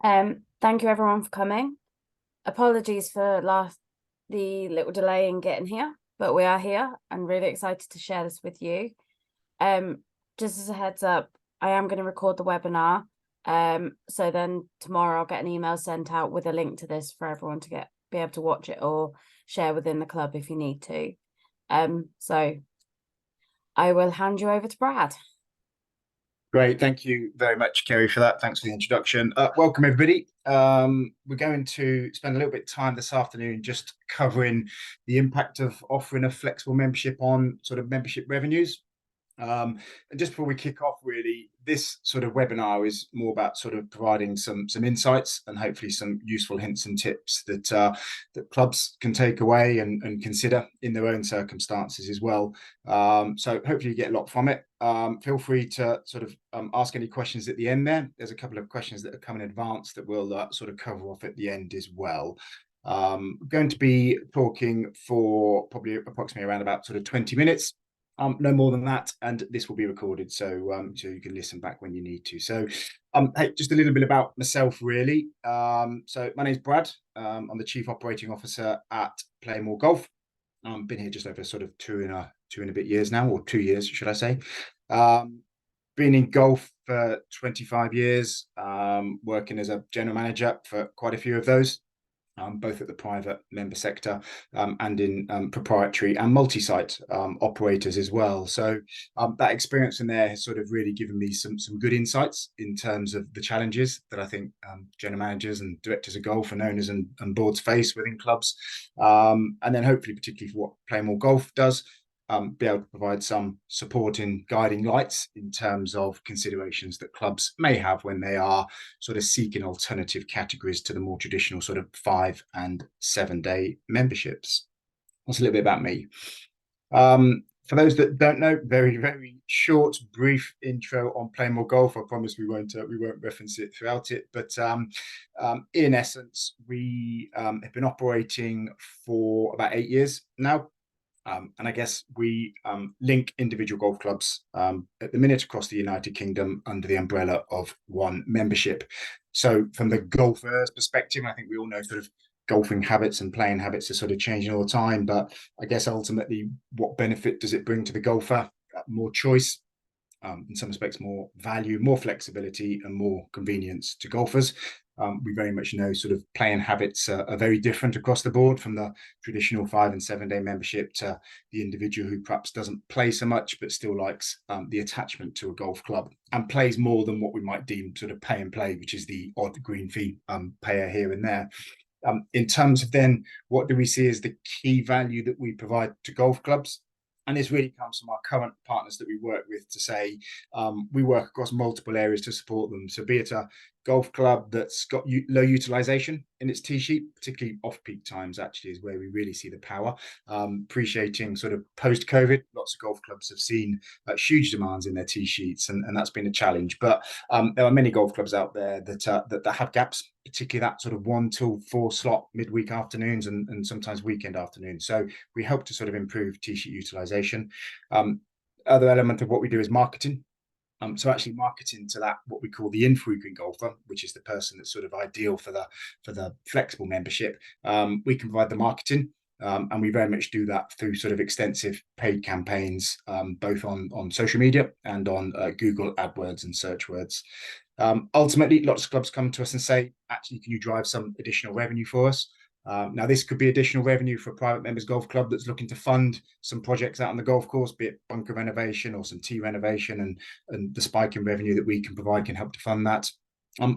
Thank you everyone for coming. Apologies for the little delay in getting here, but we are here and really excited to share this with you. Um, just as a heads up, I am going to record the webinar. So then tomorrow I'll get an email sent out with a link to this for everyone to be able to watch it or share within the club if you need to. So I will hand you over to Brad. Great. Thank you very much, Kerry, for that. Thanks for the introduction. Welcome, everybody. We're going to spend a little bit of time this afternoon just covering the impact of offering a flexible membership on sort of membership revenues. And just before we kick off, really, this sort of webinar is more about sort of providing some insights and hopefully some useful hints and tips that clubs can take away and consider in their own circumstances as well. So hopefully you get a lot from it. Feel free to sort of ask any questions at the end there. There's a couple of questions that have come in advance that we'll sort of cover off at the end as well. Going to be talking for probably approximately around about sort of 20 minutes. No more than that, and this will be recorded, so you can listen back when you need to. So, hey, just a little bit about myself, really. So my name's Brad. I'm the Chief Operating Officer at PlayMoreGolf. Been here just over sort of two and a bit years now, or 2 years, should I say? Been in golf for 25 years, working as a general manager for quite a few of those. Both at the private member sector and in proprietary and multi-site operators as well. So that experience in there has sort of really given me some good insights in terms of the challenges that I think general managers and directors of golf and owners and boards face within clubs. And then hopefully, particularly for what PlayMoreGolf does, be able to provide some supporting guiding lights in terms of considerations that clubs may have when they are sort of seeking alternative categories to the more traditional sort of 5 and 7 day memberships. That's a little bit about me. For those that don't know, very short, brief intro on PlayMoreGolf. I promise we won't reference it throughout it, but in essence, we have been operating for about 8 years now. And I guess we link individual golf clubs at the minute across the United Kingdom under the umbrella of one membership. So from the golfer's perspective, I think we all know sort of golfing habits and playing habits are sort of changing all the time. But I guess ultimately, what benefit does it bring to the golfer? More choice, in some respects, more value, more flexibility, and more convenience to golfers. We very much know sort of playing habits are very different across the board, from the traditional 5 and 7 day membership to the individual who perhaps doesn't play so much but still likes the attachment to a golf club and plays more than what we might deem sort of pay and play, which is the odd green fee payer here and there. In terms of then what do we see as the key value that we provide to golf clubs? And this really comes from our current partners that we work with to say we work across multiple areas to support them. So be it a golf club that's got low utilization in its tee sheet, particularly off-peak times, actually, is where we really see the power. Appreciating sort of post-COVID, lots of golf clubs have seen huge demands in their tee sheets, and that's been a challenge. But there are many golf clubs out there that have gaps, particularly that sort of 1 till 4 slot midweek afternoons and sometimes weekend afternoons. So we help to sort of improve tee sheet utilization. Other element of what we do is marketing. So actually marketing to that, what we call the infrequent golfer, which is the person that's sort of ideal for the flexible membership. We can provide the marketing, and we very much do that through sort of extensive paid campaigns, both on social media and on Google AdWords and search words. Ultimately, lots of clubs come to us and say, actually, can you drive some additional revenue for us? Now, this could be additional revenue for a private members golf club that's looking to fund some projects out on the golf course, be it bunker renovation or some tee renovation, and the spike in revenue that we can provide can help to fund that.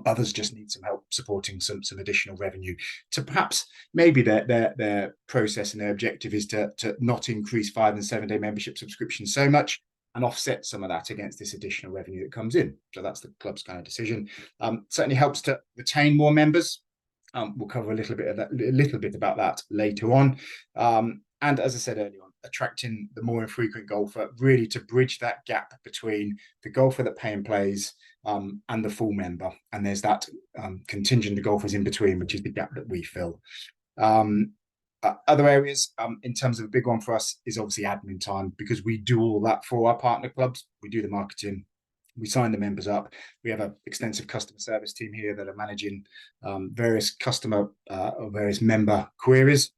Others just need some help supporting some additional revenue to perhaps maybe their process and their objective is to not increase 5 and 7 day membership subscriptions so much and offset some of that against this additional revenue that comes in. So that's the club's kind of decision. Certainly helps to retain more members. We'll cover a little bit about that later on. And as I said earlier on, attracting the more infrequent golfer, really to bridge that gap between the golfer that pay and plays and the full member. And there's that contingent of golfers in between, which is the gap that we fill. Other areas, in terms of a big one for us, is obviously admin time, because we do all that for our partner clubs. We do the marketing, We sign the members up. We have an extensive customer service team here that are managing various customer or various member queries,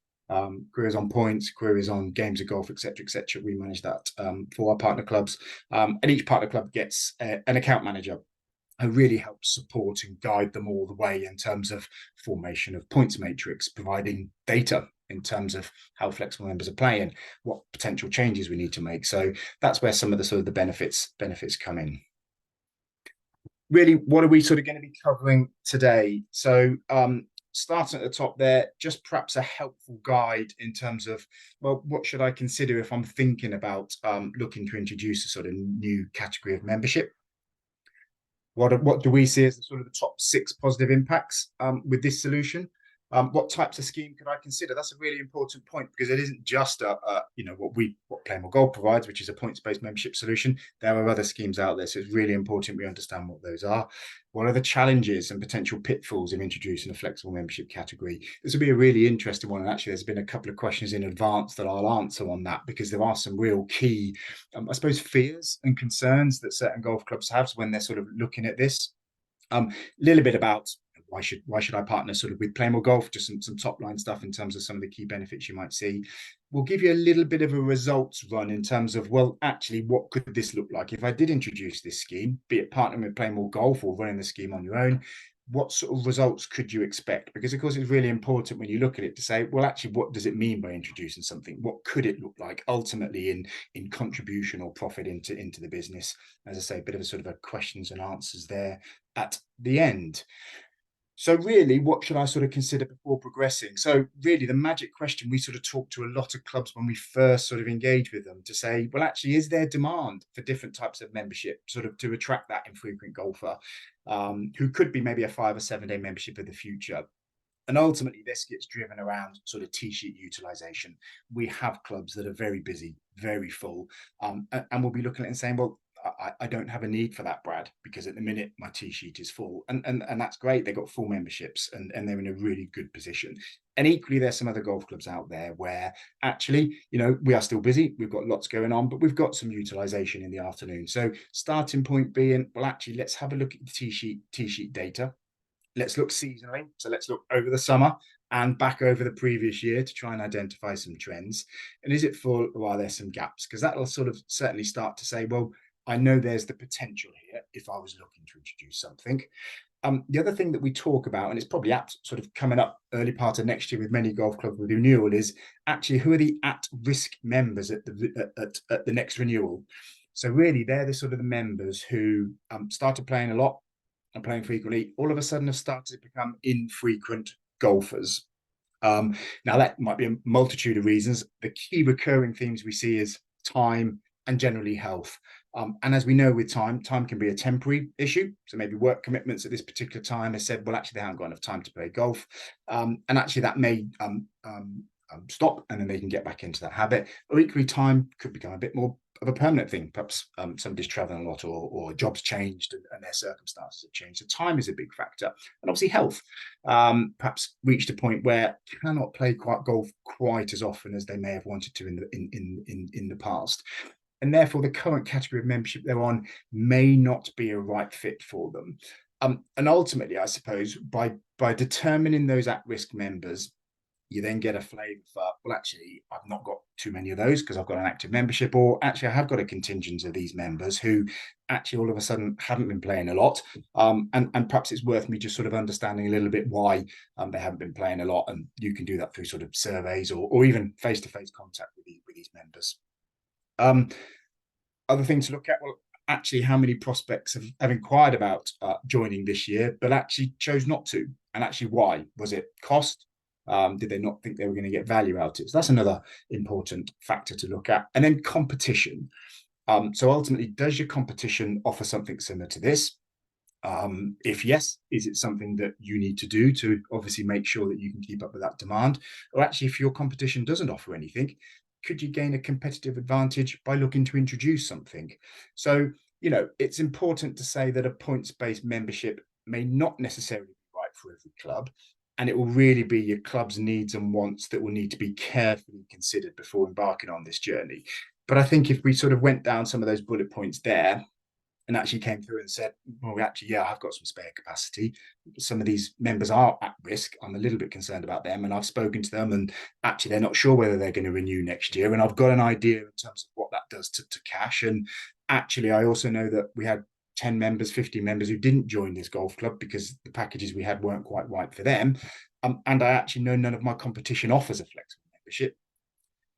queries on points, queries on games of golf, etc., etc. We manage that for our partner clubs, and each partner club gets an account manager who really helps support and guide them all the way in terms of formation of points matrix, providing data in terms of how flexible members are playing, what potential changes we need to make. So that's where some of the sort of the benefits come in. Really, what are we sort of going to be covering today? So starting at the top there, just perhaps a helpful guide in terms of, well, what should I consider if I'm thinking about looking to introduce a sort of new category of membership? What do we see as the sort of the top 6 positive impacts with this solution? What types of scheme could I consider? That's a really important point, because it isn't just what PlayMoreGolf provides, which is a points-based membership solution. There are other schemes out there, so it's really important we understand what those are. What are the challenges and potential pitfalls of introducing a flexible membership category? This will be a really interesting one, and actually there's been a couple of questions in advance that I'll answer on that, because there are some real key, I suppose, fears and concerns that certain golf clubs have when they're sort of looking at this. A little bit about why should I partner sort of with PlayMoreGolf, just some top line stuff in terms of some of the key benefits you might see. We'll give you a little bit of a results run in terms of, well, actually, what could this look like if I did introduce this scheme, be it partnering with PlayMoreGolf or running the scheme on your own? What sort of results could you expect? Because of course it's really important when you look at it to say, well, actually, what does it mean by introducing something? What could it look like ultimately in contribution or profit into the business? As I say, a bit of a sort of a questions and answers there at the end. So really, what should I sort of consider before progressing? So really, the magic question we sort of talk to a lot of clubs when we first sort of engage with them to say, well, actually, is there demand for different types of membership, sort of to attract that infrequent golfer who could be maybe a 5 or 7 day membership of the future? And ultimately, this gets driven around sort of tee sheet utilization. We have clubs that are very busy, very full, and we'll be looking at it and saying, well, I don't have a need for that, Brad, because at the minute my tee sheet is full, and that's great. They've got full memberships, and they're in a really good position. And equally, there's some other golf clubs out there where actually, we are still busy. We've got lots going on, but we've got some utilization in the afternoon. So starting point being, well, actually, let's have a look at the tee sheet data. Let's look seasonally. So let's look over the summer and back over the previous year to try and identify some trends. And is it full, or are there some gaps? Because that'll sort of certainly start to say, well, I know there's the potential here if I was looking to introduce something. The other thing that we talk about, and it's probably sort of coming up early part of next year with many golf clubs with renewal, is actually who are the at-risk members at the next renewal. So really, they're the sort of the members who started playing a lot and playing frequently, all of a sudden have started to become infrequent golfers. Now, that might be a multitude of reasons. The key recurring themes we see is time and generally health. And as we know with time can be a temporary issue. So maybe work commitments at this particular time has said, well, actually, they haven't got enough time to play golf. And actually, that may stop, and then they can get back into that habit. Or equally, time could become a bit more of a permanent thing. Perhaps somebody's traveling a lot, or jobs changed and their circumstances have changed. So time is a big factor, and obviously health. Perhaps reached a point where cannot play golf quite as often as they may have wanted to in the past. And therefore, the current category of membership they're on may not be a right fit for them. And ultimately, I suppose, by determining those at-risk members, you then get a flavour for, well, actually, I've not got too many of those because I've got an active membership, or actually I have got a contingent of these members who actually all of a sudden haven't been playing a lot. And perhaps it's worth me just sort of understanding a little bit why they haven't been playing a lot. And you can do that through sort of surveys or even face-to-face contact with these members. Other things to look at, well, actually, how many prospects have inquired about joining this year, but actually chose not to? And actually, why? Was it cost? Did they not think they were going to get value out of it? So that's another important factor to look at. And then competition. So ultimately, does your competition offer something similar to this? If yes, is it something that you need to do to obviously make sure that you can keep up with that demand? Or actually, if your competition doesn't offer anything, could you gain a competitive advantage by looking to introduce something? So, it's important to say that a points-based membership may not necessarily be right for every club, and it will really be your club's needs and wants that will need to be carefully considered before embarking on this journey. But I think if we sort of went down some of those bullet points there, and actually came through and said, well, actually, yeah, I've got some spare capacity. Some of these members are at risk. I'm a little bit concerned about them. And I've spoken to them, and actually, they're not sure whether they're going to renew next year. And I've got an idea in terms of what that does to cash. And actually, I also know that we had 10 members, 15 members who didn't join this golf club because the packages we had weren't quite right for them. And I actually know none of my competition offers a flexible membership.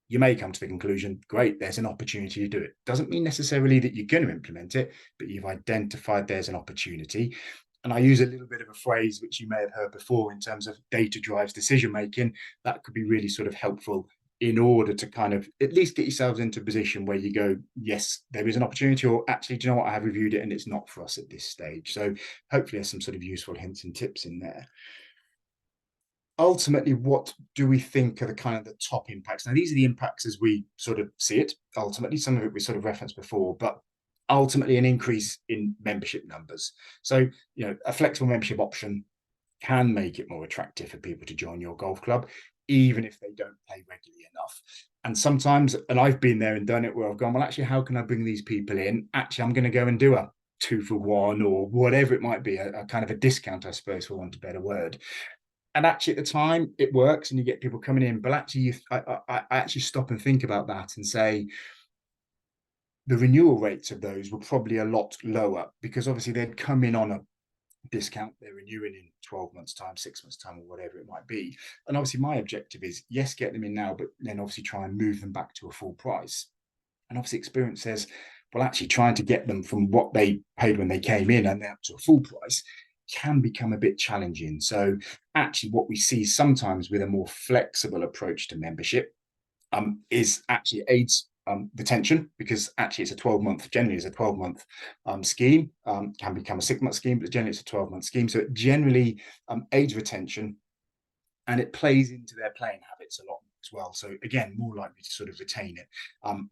You may come to the conclusion, great, there's an opportunity to do it. Doesn't mean necessarily that you're going to implement it, but you've identified there's an opportunity. And I use a little bit of a phrase which you may have heard before in terms of data drives decision making. That could be really sort of helpful in order to kind of at least get yourselves into a position where you go, yes, there is an opportunity, or actually, do you know what, I have reviewed it and it's not for us at this stage. So hopefully there's some sort of useful hints and tips in there. Ultimately, what do we think are the kind of the top impacts? Now, these are the impacts as we sort of see it. Ultimately, some of it we sort of referenced before, but ultimately an increase in membership numbers. So, a flexible membership option can make it more attractive for people to join your golf club, even if they don't play regularly enough. And sometimes, and I've been there and done it, where I've gone, well, actually, how can I bring these people in? Actually, I'm going to go and do a 2 for 1 or whatever it might be, a kind of a discount, I suppose, for want of a better word. And actually, at the time, it works, and you get people coming in. But actually, I actually stop and think about that and say the renewal rates of those were probably a lot lower, because obviously they'd come in on a discount, they're renewing in 12 months' time, 6 months' time, or whatever it might be. And obviously, my objective is, yes, get them in now, but then obviously try and move them back to a full price. And obviously, experience says, well, actually, trying to get them from what they paid when they came in and then up to a full price can become a bit challenging. So, actually, what we see sometimes with a more flexible approach to membership is actually aids retention, because actually it's a 12-month, generally is a 12-month scheme, can become a 6-month scheme, but generally it's a 12-month scheme. So it generally aids retention, and it plays into their playing habits a lot as well. So again, more likely to sort of retain it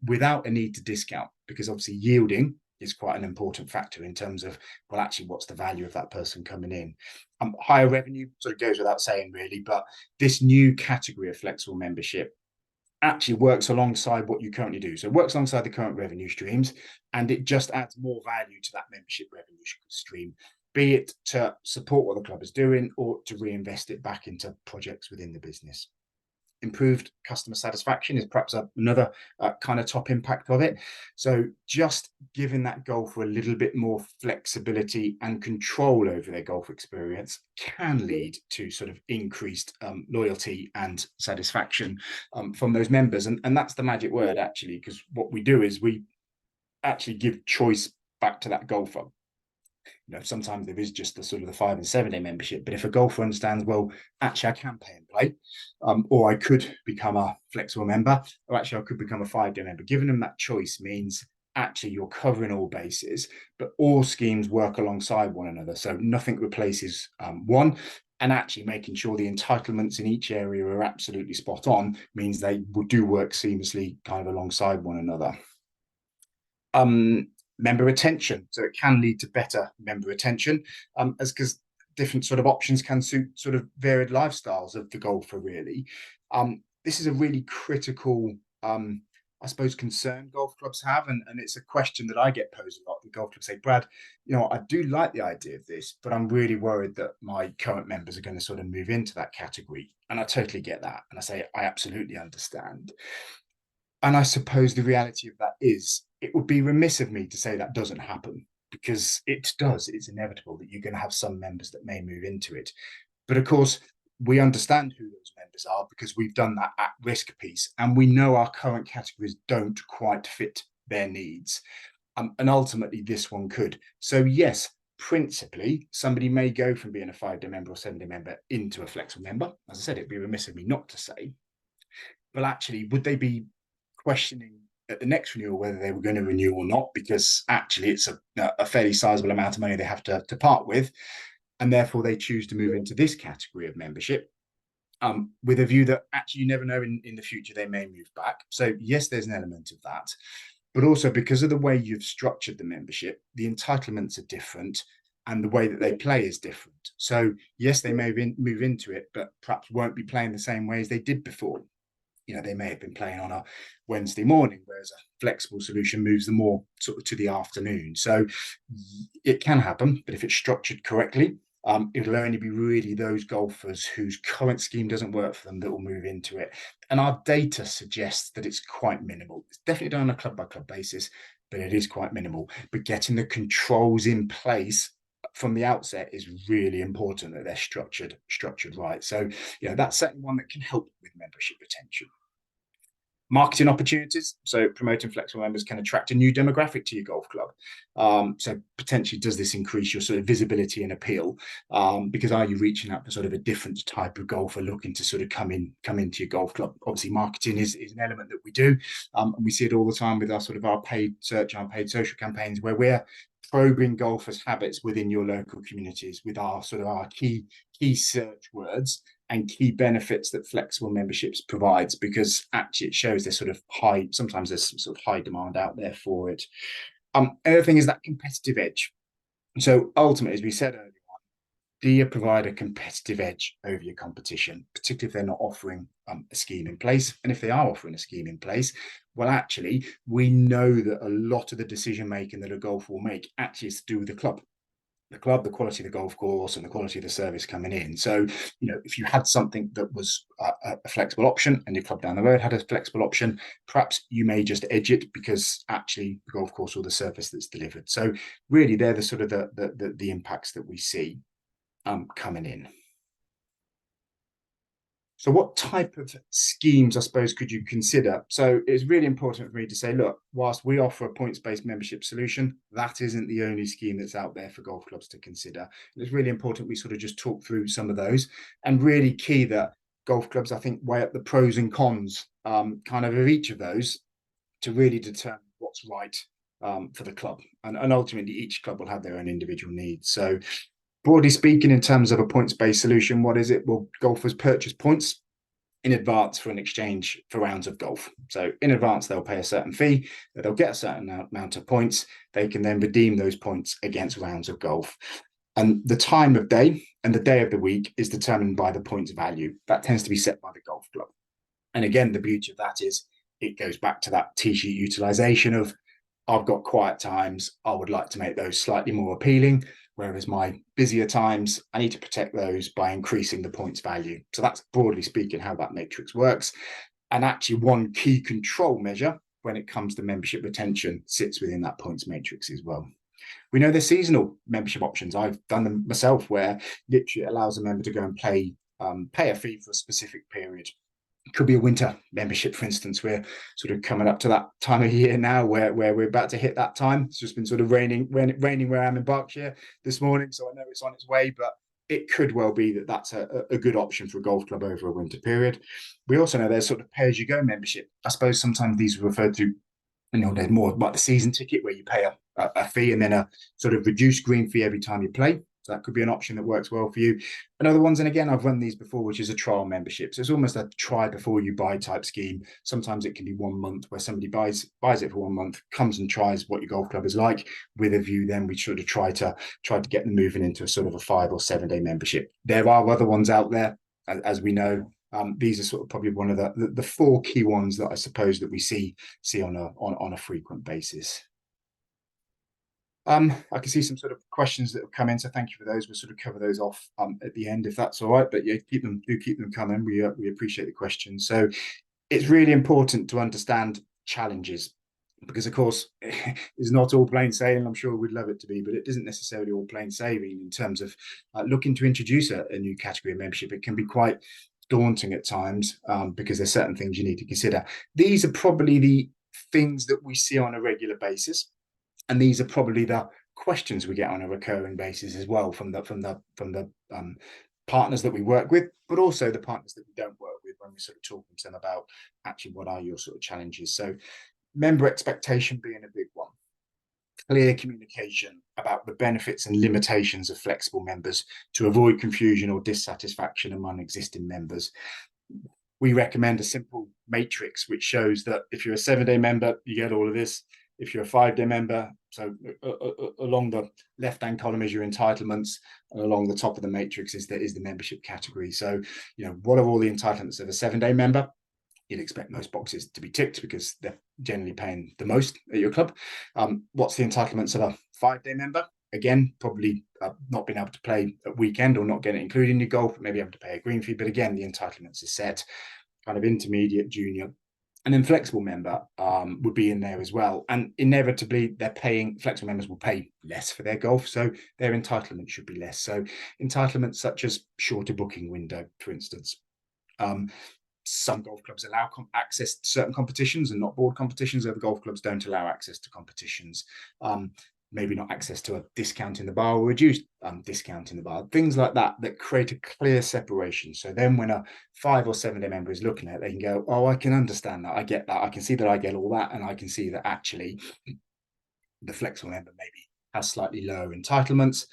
without a need to discount, because obviously yielding is quite an important factor in terms of, well, actually, what's the value of that person coming in? Higher revenue sort of goes without saying, really, but this new category of flexible membership actually works alongside what you currently do. So it works alongside the current revenue streams, and it just adds more value to that membership revenue stream, be it to support what the club is doing or to reinvest it back into projects within the business. Improved customer satisfaction is perhaps another kind of top impact of it. So just giving that golfer a little bit more flexibility and control over their golf experience can lead to sort of increased loyalty and satisfaction from those members. And that's the magic word, actually, because what we do is we actually give choice back to that golfer. Sometimes there is just the sort of the 5 and 7 day membership, but if a golfer understands, well, actually I can pay and play, or I could become a flexible member, or actually I could become a 5-day member, giving them that choice means actually you're covering all bases, but all schemes work alongside one another, so nothing replaces one. And actually making sure the entitlements in each area are absolutely spot on means they do work seamlessly kind of alongside one another. Member retention. So it can lead to better member retention, as because different sort of options can suit sort of varied lifestyles of the golfer, really. This is a really critical, I suppose, concern golf clubs have. And it's a question that I get posed a lot. The golf clubs say, Brad, I do like the idea of this, but I'm really worried that my current members are going to sort of move into that category. And I totally get that. And I say, I absolutely understand. And I suppose the reality of that is, it would be remiss of me to say that doesn't happen, because it does. It's inevitable that you're going to have some members that may move into it. But of course, we understand who those members are because we've done that at-risk piece, and we know our current categories don't quite fit their needs. And ultimately, this one could. So yes, principally, somebody may go from being a 5-day member or 7-day member into a flexible member. As I said, it'd be remiss of me not to say. But actually, would they be questioning at the next renewal whether they were going to renew or not, because actually it's a fairly sizable amount of money they have to part with, and therefore they choose to move into this category of membership, with a view that actually you never know, in the future they may move back. So yes, there's an element of that, but also because of the way you've structured the membership, the entitlements are different and the way that they play is different. So yes, they may move into it, but perhaps won't be playing the same way as they did before. they may have been playing on a Wednesday morning, whereas a flexible solution moves them more sort of to the afternoon. So it can happen, but if it's structured correctly, it'll only be really those golfers whose current scheme doesn't work for them that will move into it. And our data suggests that it's quite minimal. It's definitely done on a club by club basis, but it is quite minimal. But getting the controls in place from the outset is really important, that they're structured right. So, that's certainly one that can help with membership retention. Marketing opportunities. So promoting flexible members can attract a new demographic to your golf club. So potentially, does this increase your sort of visibility and appeal? Because are you reaching out for sort of a different type of golfer looking to sort of come into your golf club? Obviously, marketing is an element that we do, and we see it all the time with our paid search, our paid social campaigns, where we're probing golfers' habits within your local communities with our key search words and key benefits that flexible memberships provides, because actually it shows there's sort of high, sometimes there's some sort of high demand out there for it. Another thing is that competitive edge. So ultimately, as we said earlier on, do you provide a competitive edge over your competition, particularly if they're not offering a scheme in place? And if they are offering a scheme in place, well, actually, we know that a lot of the decision making that a golfer will make actually is to do with the club, the quality of the golf course, and the quality of the service coming in. So, if you had something that was a flexible option, and your club down the road had a flexible option, perhaps you may just edge it because actually the golf course or the service that's delivered. So, really, they're the sort of the impacts that we see coming in. So what type of schemes, I suppose, could you consider? So it's really important for me to say, look, whilst we offer a points-based membership solution, that isn't the only scheme that's out there for golf clubs to consider. And it's really important we sort of just talk through some of those, and really key that golf clubs, I think, weigh up the pros and cons kind of each of those to really determine what's right for the club. And ultimately, each club will have their own individual needs. So broadly speaking, in terms of a points-based solution, what is it? Well, golfers purchase points in advance for an exchange for rounds of golf. So in advance, they'll pay a certain fee, they'll get a certain amount of points. They can then redeem those points against rounds of golf. And the time of day and the day of the week is determined by the points value. That tends to be set by the golf club. And again, the beauty of that is it goes back to that T-sheet utilization of, I've got quiet times, I would like to make those slightly more appealing. Whereas my busier times, I need to protect those by increasing the points value. So that's broadly speaking how that matrix works. And actually, one key control measure when it comes to membership retention sits within that points matrix as well. We know there's seasonal membership options. I've done them myself, where literally it allows a member to go and pay a fee for a specific period. It could be a winter membership, for instance. We're sort of coming up to that time of year now where we're about to hit that time. It's just been sort of raining where I am in Berkshire this morning, so I know it's on its way, but it could well be that that's a good option for a golf club over a winter period. We also know there's sort of pay-as-you-go membership. I suppose sometimes these are referred to, there's more like the season ticket, where you pay a fee and then a sort of reduced green fee every time you play. So that could be an option that works well for you. And other ones, and again, I've run these before, which is a trial membership. So it's almost a try before you buy type scheme. Sometimes it can be 1 month where somebody buys it for 1 month, comes and tries what your golf club is like, with a view then we sort of try to get them moving into a sort of a 5 or 7 day membership. There are other ones out there, as we know. These are sort of probably one of the 4 key ones that I suppose that we see on a frequent basis. I can see some sort of questions that have come in, so thank you for those. We'll sort of cover those off at the end, if that's all right. But yeah, keep them coming. We appreciate the questions. So it's really important to understand challenges, because of course it's not all plain sailing. I'm sure we'd love it to be, but it isn't necessarily all plain sailing in terms of looking to introduce a new category of membership. It can be quite daunting at times because there's certain things you need to consider. These are probably the things that we see on a regular basis. And these are probably the questions we get on a recurring basis as well from the partners that we work with, but also the partners that we don't work with, when we sort of talk to them about actually what are your sort of challenges. So member expectation being a big one. Clear communication about the benefits and limitations of flexible members to avoid confusion or dissatisfaction among existing members. We recommend a simple matrix which shows that if you're a 7-day member, you get all of this. If you're a 5-day member, so along the left-hand column is your entitlements, and along the top of the matrix is the membership category. So, what are all the entitlements of a 7-day member? you'd expect most boxes to be ticked because they're generally paying the most at your club. What's the entitlements of a 5-day member? Again, probably not being able to play at weekend or not getting it included in your golf, maybe having to pay a green fee. But again, the entitlements are set, kind of intermediate, junior. And then flexible member would be in there as well. And inevitably, flexible members will pay less for their golf. So their entitlement should be less. So entitlements such as shorter booking window, for instance. Some golf clubs allow access to certain competitions and not board competitions. Other golf clubs don't allow access to competitions. Maybe not access to a discount in the bar or reduced discount in the bar. Things like that create a clear separation. So then when a 5 or 7 day member is looking at it, they can go, oh, I can understand that. I get that. I can see that I get all that. And I can see that actually the flexible member maybe has slightly lower entitlements.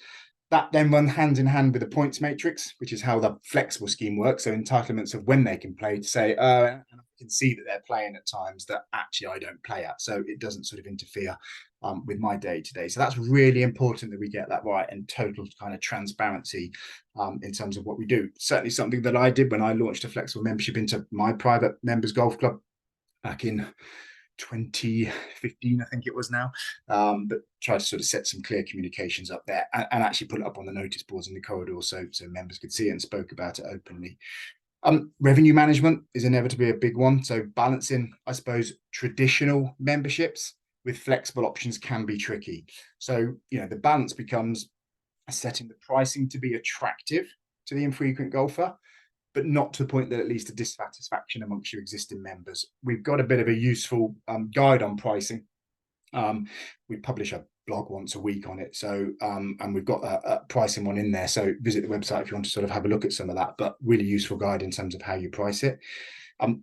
That then runs hand in hand with the points matrix, which is how the flexible scheme works. So entitlements of when they can play to say, and I can see that they're playing at times that actually I don't play at. So it doesn't sort of interfere with my day to day. So that's really important that we get that right and total kind of transparency in terms of what we do. Certainly something that I did when I launched a flexible membership into my private members golf club back in 2015, I think it was now, but try to sort of set some clear communications up there and actually put it up on the notice boards in the corridor so members could see it and spoke about it openly. Revenue management is inevitably a big one. So balancing, I suppose, traditional memberships with flexible options can be tricky. So, the balance becomes setting the pricing to be attractive to the infrequent golfer, but not to the point that it leads to dissatisfaction amongst your existing members. We've got a bit of a useful guide on pricing. We publish a blog once a week on it. So, and we've got a pricing one in there. So visit the website if you want to sort of have a look at some of that, but really useful guide in terms of how you price it.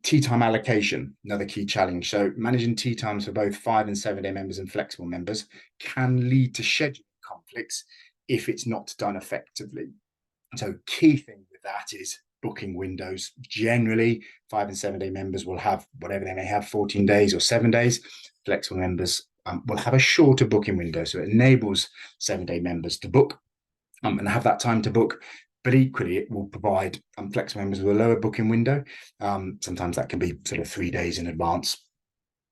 Tee time allocation, another key challenge. So managing tee times for both 5 and 7 day members and flexible members can lead to scheduling conflicts if it's not done effectively. So key thing with that is booking windows. Generally 5 and 7 day members will have whatever they may have, 14 days or 7 days. Flexible members will have a shorter booking window, so it enables 7 day members to book and have that time to book, but equally it will provide flexible members with a lower booking window. Sometimes that can be sort of 3 days in advance.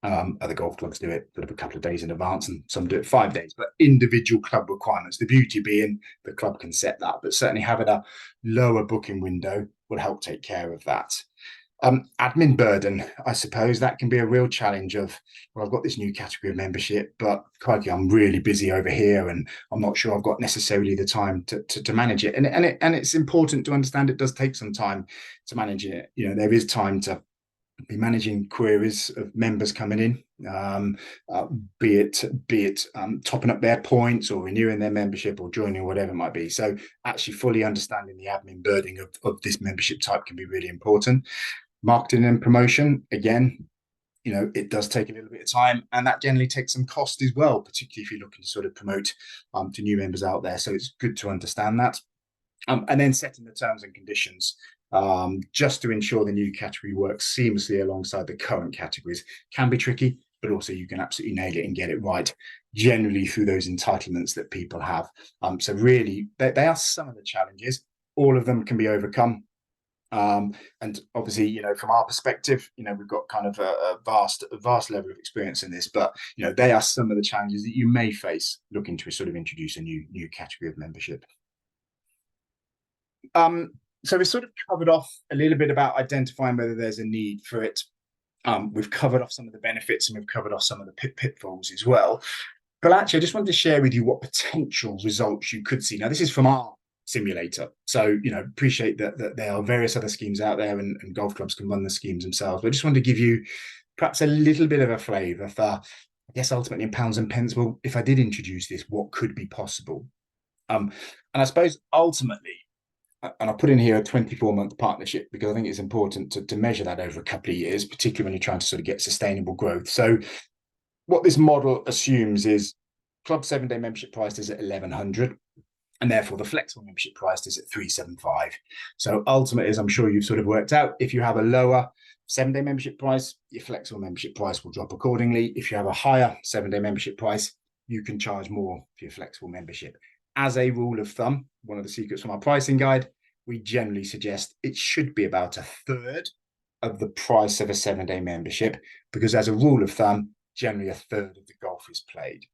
Other golf clubs do it sort of a couple of days in advance, and some do it 5 days, but individual club requirements. The beauty being the club can set that, but certainly having a lower booking window will help take care of that. Admin burden, I suppose that can be a real challenge of, well, I've got this new category of membership, but crikey, I'm really busy over here and I'm not sure I've got necessarily the time to manage it. And it's important to understand it does take some time to manage it. There is time to be managing queries of members coming in, be it topping up their points or renewing their membership or joining, whatever it might be. So actually fully understanding the admin burden of this membership type can be really important. Marketing and promotion, again, it does take a little bit of time, and that generally takes some cost as well, particularly if you're looking to sort of promote to new members out there. So it's good to understand that. And then setting the terms and conditions just to ensure the new category works seamlessly alongside the current categories can be tricky, but also you can absolutely nail it and get it right, generally through those entitlements that people have. So really, they are some of the challenges. All of them can be overcome. And obviously, from our perspective, we've got kind of a vast level of experience in this, but they are some of the challenges that you may face looking to sort of introduce a new category of membership. So we sort of covered off a little bit about identifying whether there's a need for it. We've covered off some of the benefits and we've covered off some of the pitfalls as well. But actually, I just wanted to share with you what potential results you could see. Now, this is from our simulator. So, appreciate that there are various other schemes out there and golf clubs can run the schemes themselves. But I just wanted to give you perhaps a little bit of a flavour for, I guess, ultimately in pounds and pence, well, if I did introduce this, what could be possible? And I suppose ultimately, and I put in here a 24-month partnership because I think it's important to measure that over a couple of years, particularly when you're trying to sort of get sustainable growth. So what this model assumes is club 7-day membership price is at 1,100, and therefore the flexible membership price is at 375. So ultimately, as I'm sure you've sort of worked out, if you have a lower 7-day membership price, your flexible membership price will drop accordingly. If you have a higher 7-day membership price, you can charge more for your flexible membership. As a rule of thumb, one of the secrets from our pricing guide, we generally suggest it should be about a third of the price of a 7-day membership, because as a rule of thumb, generally a third of the golf is played.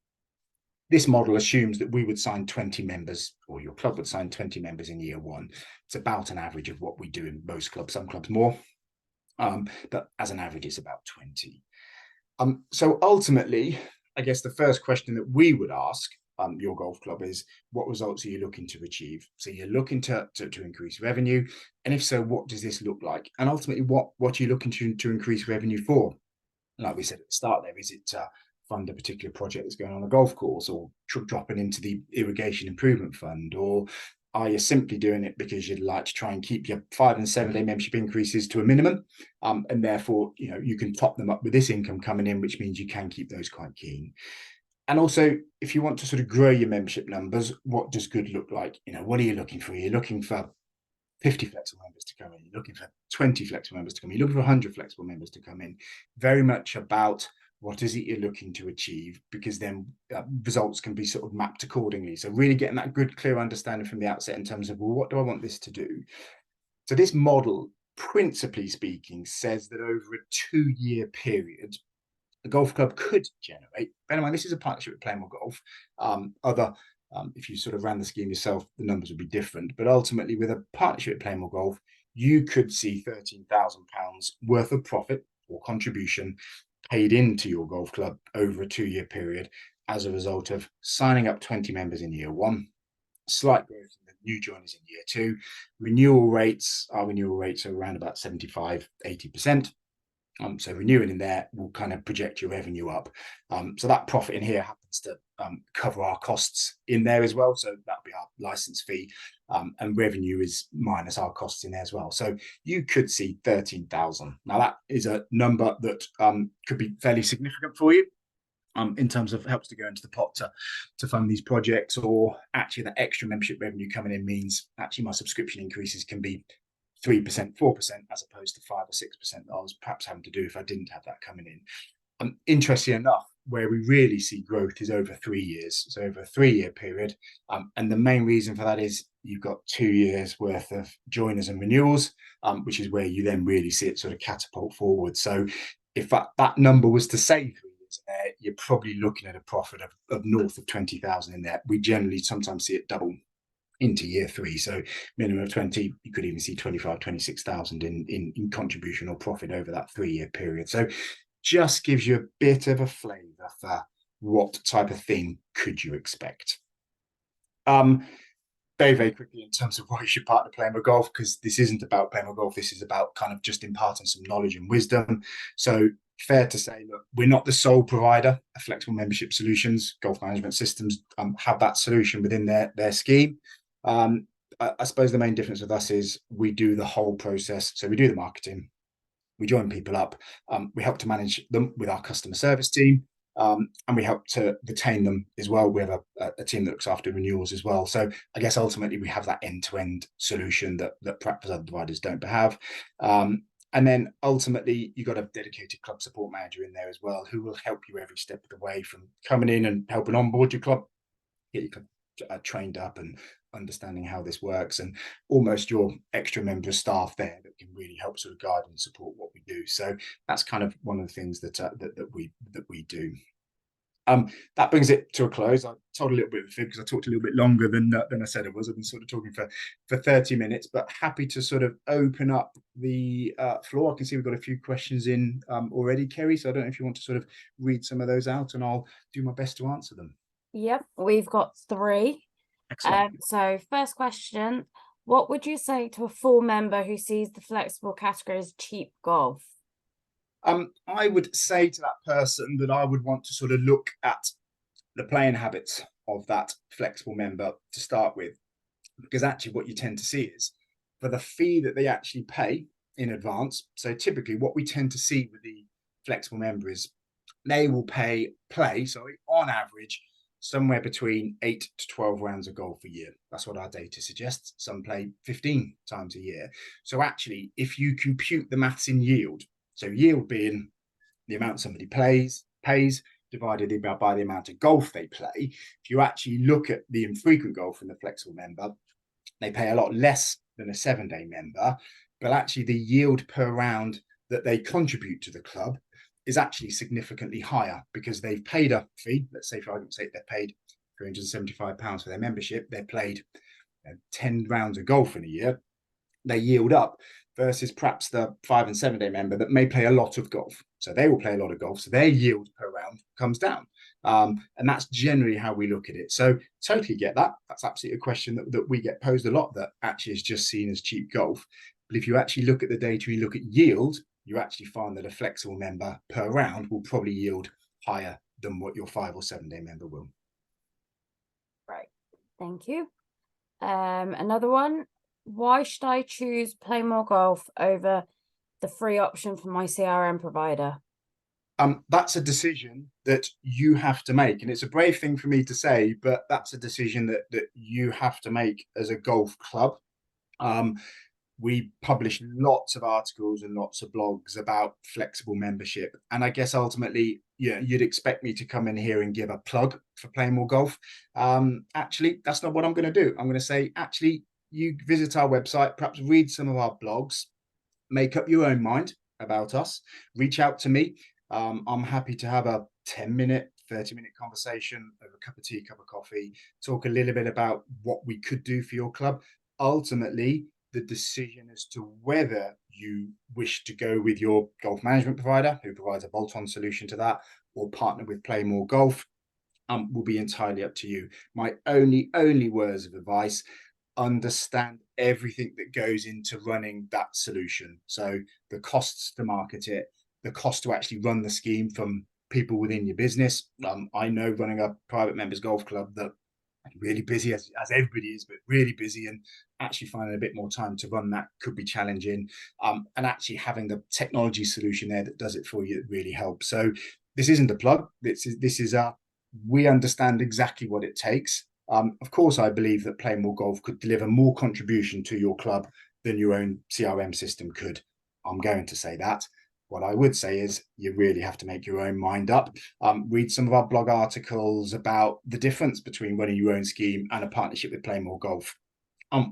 This model assumes that we would sign 20 members, or your club would sign 20 members in year one. It's about an average of what we do in most clubs, some clubs more, but as an average, it's about 20. So ultimately, I guess the first question that we would ask your golf club is, what results are you looking to achieve? So you're looking to increase revenue, and if so, what does this look like? And ultimately, what are you looking to increase revenue for? Like we said at the start there, is it to fund a particular project that's going on the golf course, or dropping into the irrigation improvement fund, or are you simply doing it because you'd like to try and keep your 5 and 7 day membership increases to a minimum, and therefore you can top them up with this income coming in, which means you can keep those quite keen. And also, if you want to sort of grow your membership numbers, what does good look like? What are you looking for? You're looking for 50 flexible members to come in, you're looking for 20 flexible members to come in, you're looking for 100 flexible members to come in. Very much about what is it you're looking to achieve, because then results can be sort of mapped accordingly. So really getting that good, clear understanding from the outset in terms of, well, what do I want this to do? So this model, principally speaking, says that over a 2-year period, a golf club could generate, bear in mind, this is a partnership with PlayMoreGolf. If you sort of ran the scheme yourself, the numbers would be different. But ultimately, with a partnership with PlayMoreGolf, you could see £13,000 worth of profit or contribution paid into your golf club over a 2-year period as a result of signing up 20 members in year one, slight growth in the new joiners in year two. Our renewal rates are around about 75-80%. So renewing in there will kind of project your revenue up. So that profit in here happens to cover our costs in there as well. So that'll be our license fee, and revenue is minus our costs in there as well. So you could see 13,000. Now that is a number that could be fairly significant for you. In terms of helps to go into the pot to fund these projects, or actually that extra membership revenue coming in means actually my subscription increases can be 3%, 4%, as opposed to 5 or 6% that I was perhaps having to do if I didn't have that coming in. Interesting enough, where we really see growth is over 3 years, so over a 3-year period. And the main reason for that is you've got 2 years worth of joiners and renewals, which is where you then really see it sort of catapult forward. So if that number was to say 3 years in there, you're probably looking at a profit of north of 20,000 in there. We generally sometimes see it double into year 3, so minimum of 20, you could even see 25, 26,000 in contribution or profit over that 3-year period. So just gives you a bit of a flavor for what type of thing could you expect. Very, very quickly, in terms of why you should partner PlayMoreGolf, because this isn't about PlayMoreGolf, this is about kind of just imparting some knowledge and wisdom. So fair to say, look, we're not the sole provider of flexible membership solutions. Golf management systems have that solution within their scheme. I suppose the main difference with us is we do the whole process. So we do the marketing, we join people up, we help to manage them with our customer service team, and we help to retain them as well. We have a team that looks after renewals as well. So I guess ultimately we have that end-to-end solution that perhaps other providers don't have. And then ultimately you've got a dedicated club support manager in there as well, who will help you every step of the way, from coming in and helping onboard your club, get your club trained up and understanding how this works, and almost your extra member of staff there that can really help sort of guide and support what we do. So that's kind of one of the things that we do. That brings it to a close. I told a little bit of a fib because I talked a little bit longer than I said I was. I've been sort of talking for 30 minutes, but happy to sort of open up the floor. I can see we've got a few questions in already, Kerry, so I don't know if you want to sort of read some of those out, and I'll do my best to answer them. Yep, we've got 3. Excellent. So first question, what would you say to a full member who sees the flexible category as cheap golf? I would say to that person that I would want to sort of look at the playing habits of that flexible member to start with, because actually what you tend to see is, for the fee that they actually pay in advance, so typically what we tend to see with the flexible member is they will play on average somewhere between 8 to 12 rounds of golf a year. That's what our data suggests. Some play 15 times a year. So actually, if you compute the maths in yield, so yield being the amount somebody pays divided by the amount of golf they play, if you actually look at the infrequent golf and the flexible member, they pay a lot less than a 7-day member, but actually the yield per round that they contribute to the club is actually significantly higher because they've paid a fee. Let's say, for argument's sake, they've paid £375 for their membership. They've played 10 rounds of golf in a year. They yield up versus perhaps the 5 and 7 day member that may play a lot of golf. So they will play a lot of golf. So their yield per round comes down. And that's generally how we look at it. So totally get that. That's absolutely a question that we get posed a lot, that actually is just seen as cheap golf. But if you actually look at the data, you look at yield, you actually find that a flexible member per round will probably yield higher than what your 5 or 7 day member will. Right. Thank you. Another one. Why should I choose PlayMoreGolf over the free option from my CRM provider? That's a decision that you have to make, and it's a brave thing for me to say, but that's a decision that you have to make as a golf club. We publish lots of articles and lots of blogs about flexible membership, and I guess ultimately, yeah, you'd expect me to come in here and give a plug for PlayMoreGolf. Actually, that's not what I'm going to do. I'm going to say, actually, you visit our website, perhaps read some of our blogs, make up your own mind about us, reach out to me. I'm happy to have a 10-minute, 30-minute conversation over a cup of tea, cup of coffee, talk a little bit about what we could do for your club. Ultimately, the decision as to whether you wish to go with your golf management provider, who provides a bolt-on solution to that, or partner with PlayMoreGolf, will be entirely up to you. My only words of advice: understand everything that goes into running that solution. So the costs to market it, the cost to actually run the scheme from people within your business. I know running a private members golf club that really busy, as everybody is, but really busy, and actually finding a bit more time to run that could be challenging. And actually having the technology solution there that does it for you really helps. So this isn't a plug. This is a, we understand exactly what it takes. Of course, I believe that PlayMoreGolf could deliver more contribution to your club than your own CRM system could. I'm going to say that. What I would say is you really have to make your own mind up. Read some of our blog articles about the difference between running your own scheme and a partnership with PlayMoreGolf.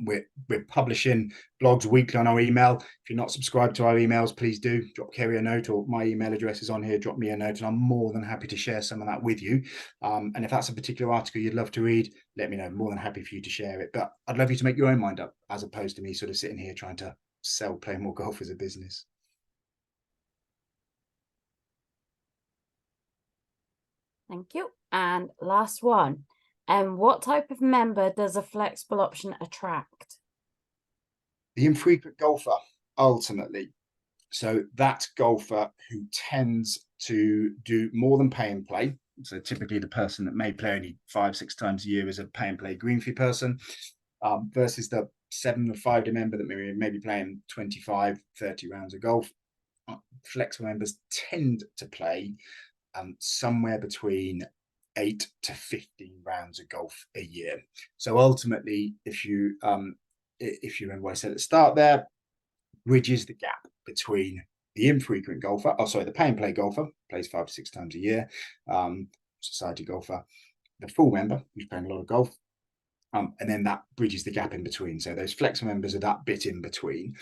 We're publishing blogs weekly on our email. If you're not subscribed to our emails, please do drop Kerry a note, or my email address is on here. Drop me a note, and I'm more than happy to share some of that with you. And if that's a particular article you'd love to read, let me know. More than happy for you to share it. But I'd love you to make your own mind up, as opposed to me sort of sitting here trying to sell PlayMoreGolf as a business. Thank you. And last one. What type of member does a flexible option attract? The infrequent golfer, ultimately. So that golfer who tends to do more than pay and play. So typically the person that may play only 5-6 times a year is a pay and play green fee person, versus the 7 or 5 day member that may be playing 25-30 rounds of golf. Flexible members tend to play somewhere between 8 to 15 rounds of golf a year. So ultimately, if you remember what I said at the start there, bridges the gap between the infrequent golfer, the pay and play golfer, plays 5 to 6 times a year, society golfer, the full member who's playing a lot of golf, and then that bridges the gap in between. So those flexible members are that bit in between.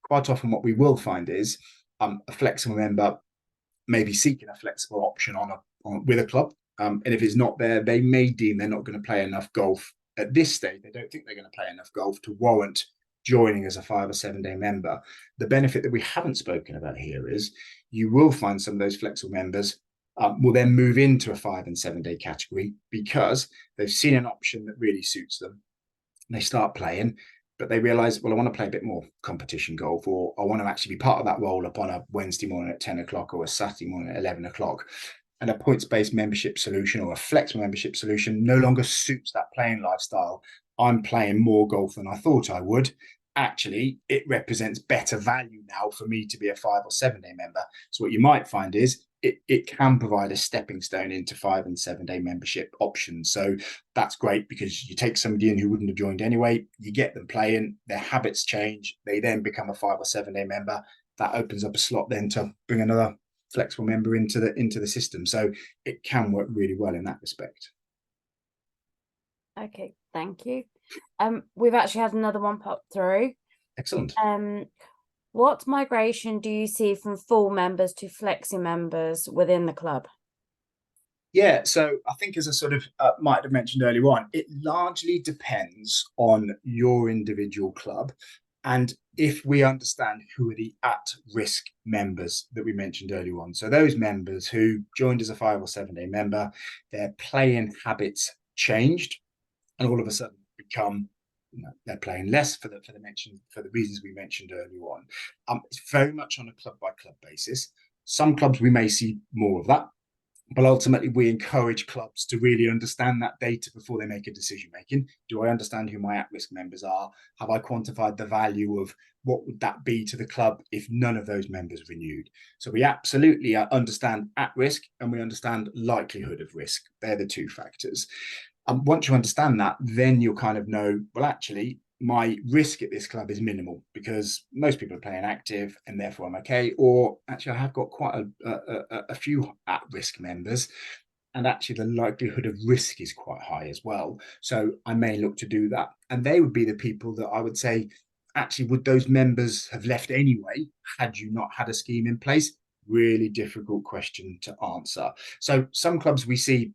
Quite often, what we will find is a flexible member may be seeking a flexible option with a club, and if it's not there, they may deem they're not going to play enough golf at this stage. They don't think they're going to play enough golf to warrant joining as a 5 or 7 day member. The benefit that we haven't spoken about here is you will find some of those flexible members will then move into a 5 and 7 day category because they've seen an option that really suits them. And they start playing, but they realize, well, I want to play a bit more competition golf, or I want to actually be part of that roll up on a Wednesday morning at 10 o'clock or a Saturday morning at 11 o'clock. And a points-based membership solution or a flexible membership solution no longer suits that playing lifestyle. I'm playing more golf than I thought I would. Actually, it represents better value now for me to be a 5 or 7 day member. So what you might find is it can provide a stepping stone into 5 and 7 day membership options. So that's great because you take somebody in who wouldn't have joined anyway, you get them playing, their habits change, they then become a 5 or 7 day member. That opens up a slot then to bring another flexible member into the system. So it can work really well in that respect. Okay, thank you. We've actually had another one pop through. Excellent. What migration do you see from full members to flexi members within the club? Yeah, so I think as I sort of might have mentioned earlier on, it largely depends on your individual club. And if we understand who are the at-risk members that we mentioned earlier on. So those members who joined as a 5 or 7 day member, their playing habits changed and all of a sudden become, they're playing less for the reasons we mentioned earlier on. It's very much on a club by club basis. Some clubs we may see more of that, but ultimately we encourage clubs to really understand that data before they make a decision making. Do I understand who my at-risk members are? Have I quantified the value of what would that be to the club if none of those members renewed? So we absolutely understand at risk and we understand likelihood of risk. They're the two factors. Once you understand that, then you'll kind of know, well, actually, my risk at this club is minimal because most people are playing active and therefore I'm okay. Or actually, I have got quite a few at risk members, and actually the likelihood of risk is quite high as well. So I may look to do that. And they would be the people that I would say, actually, would those members have left anyway had you not had a scheme in place? Really difficult question to answer. So some clubs we see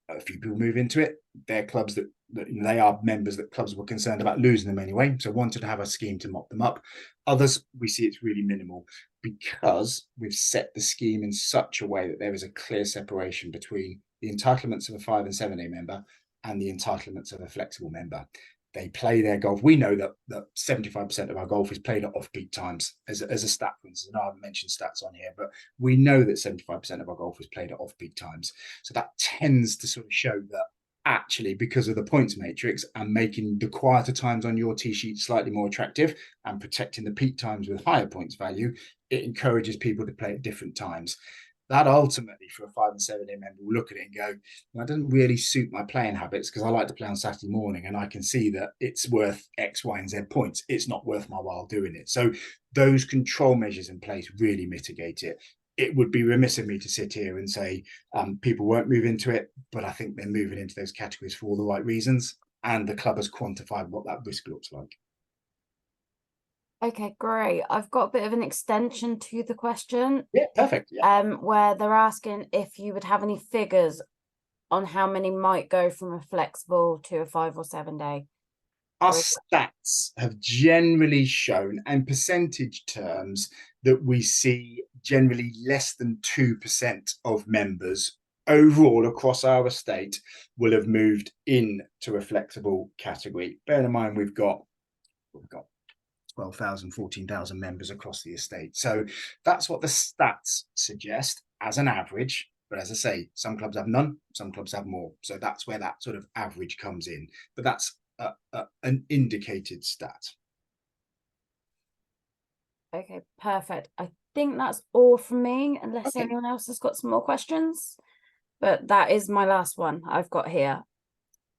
a few people move into it. They're clubs that they are members that clubs were concerned about losing them anyway, so wanted to have a scheme to mop them up. Others, we see it's really minimal because we've set the scheme in such a way that there is a clear separation between the entitlements of a 5 and 7 day member and the entitlements of a flexible member. They play their golf. We know that 75% of our golf is played at off-peak times as a stat, for instance. I haven't mentioned stats on here, but we know that 75% of our golf is played at off-peak times. So that tends to sort of show that actually, because of the points matrix and making the quieter times on your tee sheet slightly more attractive and protecting the peak times with higher points value, it encourages people to play at different times. That ultimately, for a 5 and 7 day member, will look at it and go, that doesn't really suit my playing habits because I like to play on Saturday morning and I can see that it's worth X, Y, and Z points. It's not worth my while doing it. So those control measures in place really mitigate it. It would be remiss of me to sit here and say people won't move into it, but I think they're moving into those categories for all the right reasons. And the club has quantified what that risk looks like. Okay, great. I've got a bit of an extension to the question, Yeah, perfect. Yeah. where they're asking if you would have any figures on how many might go from a flexible to a 5 or 7 day. Our Or stats have generally shown, in percentage terms, that we see generally less than 2% of members overall across our estate will have moved into a flexible category. Bear in mind, we've got 12,000, 14,000 members across the estate. So that's what the stats suggest as an average. But as I say, some clubs have none, some clubs have more. So that's where that sort of average comes in. But that's an indicated stat. okay, perfect. I think that's all from me, unless Okay. anyone else has got some more questions. But that is my last one I've got here.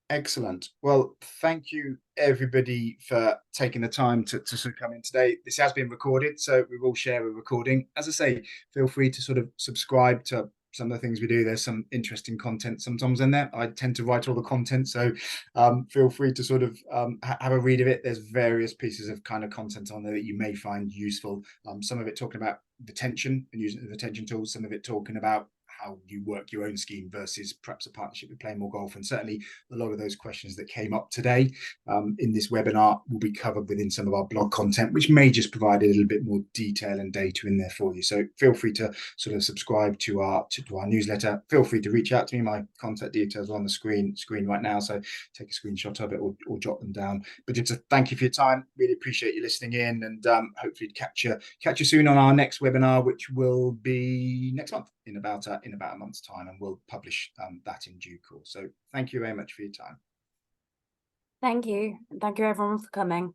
Excellent. Well, thank you everybody for taking the time to sort of come in today. This has been recorded, so we will share a recording. As I say, feel free to sort of subscribe to some of the things we do. There's some interesting content sometimes in there. I tend to write all the content, so feel free to sort of have a read of it. There's various pieces of kind of content on there that you may find useful. Some of it talking about retention and using the retention tools, some of it talking about how you work your own scheme versus perhaps a partnership with PlayMoreGolf. And certainly a lot of those questions that came up today in this webinar will be covered within some of our blog content, which may just provide a little bit more detail and data in there for you. So feel free to sort of subscribe to our newsletter. Feel free to reach out to me. My contact details are on the screen right now. So take a screenshot of it or jot them down. But just to thank you for your time. Really appreciate you listening in, and hopefully catch you soon on our next webinar, which will be next month in about a month's time, and we'll publish that in due course. So thank you very much for your time. Thank you. And thank you everyone for coming.